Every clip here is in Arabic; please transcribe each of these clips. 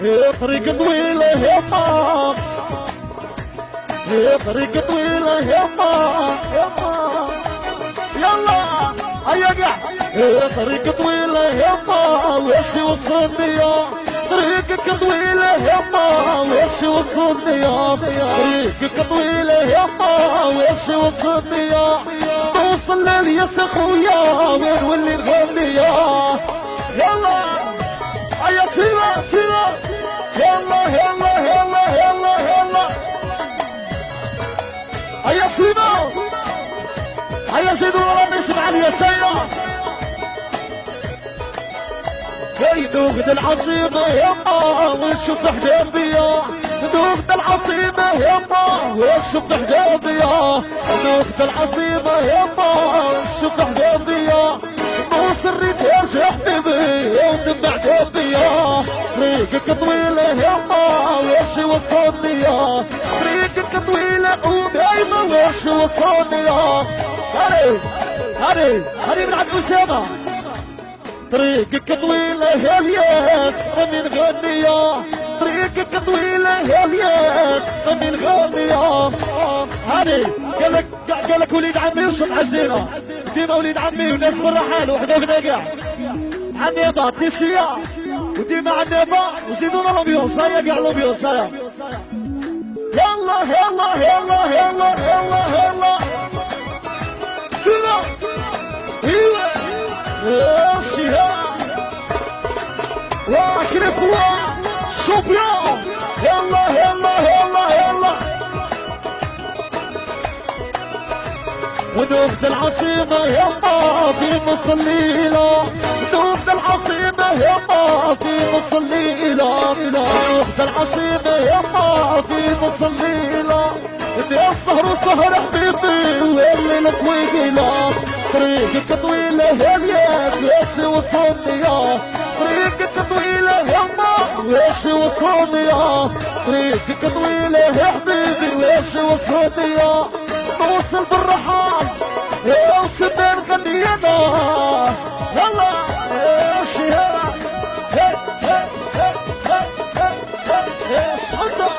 طريق طويلة يما، طريق طويلة يما يما، يلا هيا قع. طريق طويلة يما وش وصلني يا، طريقك طويلة يما وش وصلني يا، طريقك طويلة يما وش وصلني يا، توصل للياس اخويا وين واللي نغني يا. يلا هيا سيبا سيبا، يلا يلا يلا يلا يلا هيا سيبا، هيا زيدوا ورا نسمع اليسيرة. دوقت العصيبة يما ونشوف حجابي يا، دوقت العصيبة يما ونشوف حجابي يا، دوقت العصيبة يما ونشوف حجابي يا، نوصل ريت يا حبيبي ودمع جابي يا، طريقك طويلة يما وش وصلني يا، طريقك طويلة ودايما وش وصلني يا. هاري هاري هاري من عند أسامة. طريقك طويلة يا الياس خلي نغني يا، طريقك طويلة يا الياس خلي نغني يا. هاني قالك وليد عمي وشط حزينة، ديما وليد عمي وناس برا حاله وحدونا كاع عنيبة تيسيا، وديما عنيبة وزيدونا لوبيوس. هيا كاع لوبيوس هيا. يلا يلا يلا يلا يلا يلا سيبا. ايوه الشهاب واكرفوا شوبيا. يلا يلا يلا يلا ودوخت العصيبة يما في نص الليلة، دوخت العصيبة يما في نص الليلة، دوخت العصيبة يما في نص الليلة، بدي السهر وسهر حبيبي والليل طويلة، طريقك طويلة يا الياس وش وصلني يا، طريقك طويلة يما وش وصلني يا، طريقك طويلة يا حبيبي وش وصلني يا، نوصل بالرحال نوصل بين غنينا. يلا يا شهاب يا شحطة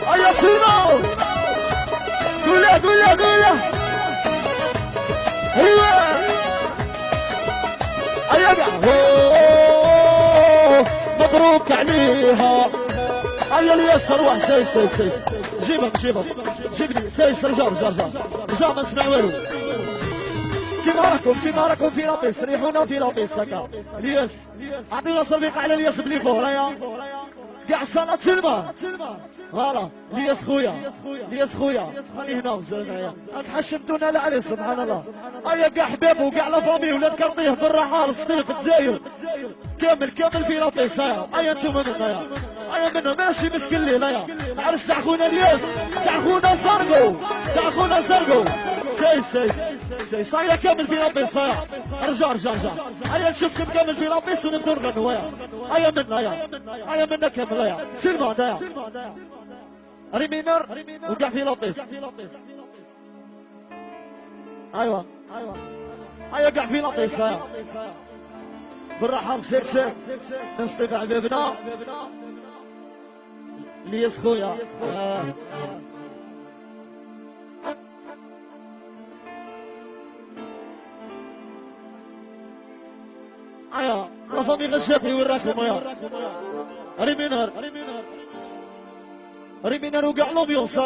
هيا سينا قولها قولها قولها. ايوه هيا مبروك عليها. هيا اليسار واحد سي جيبهم جيبني سي رجع ما نسمع والو. كيما راكم في لابيس ريحونا في لابيس هكا. الياس اعطينا صفيقة على الياس بلي فوق رايا كاع صلاة سلمى. فوالا الياس خويا خليه هنا بزاف راك حشمتونا عليه سبحان الله. هيا كاع حبابه وكاع لا فامي ولاد كرطيه بالرحال صديق الجزائر كامل في لابيس. هيا انتوما منا هيا منا ماشي مسكين الليل. هيا عرس تاع خونا الياس تاع خونا زرقو سي صايره كامل في لابيس. رجع هيا نشوفكم كامل في لابيس ونبدو نغنوا. هيا منا كامل. هيا سلمان هيا ريمينر وكاع في لابيس. ايوا هيا كاع في لابيس. هيا بالراحه مسير نصطفى حبيبنا الياس خويا. ايوا لا فامي غشافي وين راكم. يا ريمينر وكاع لوبيونس.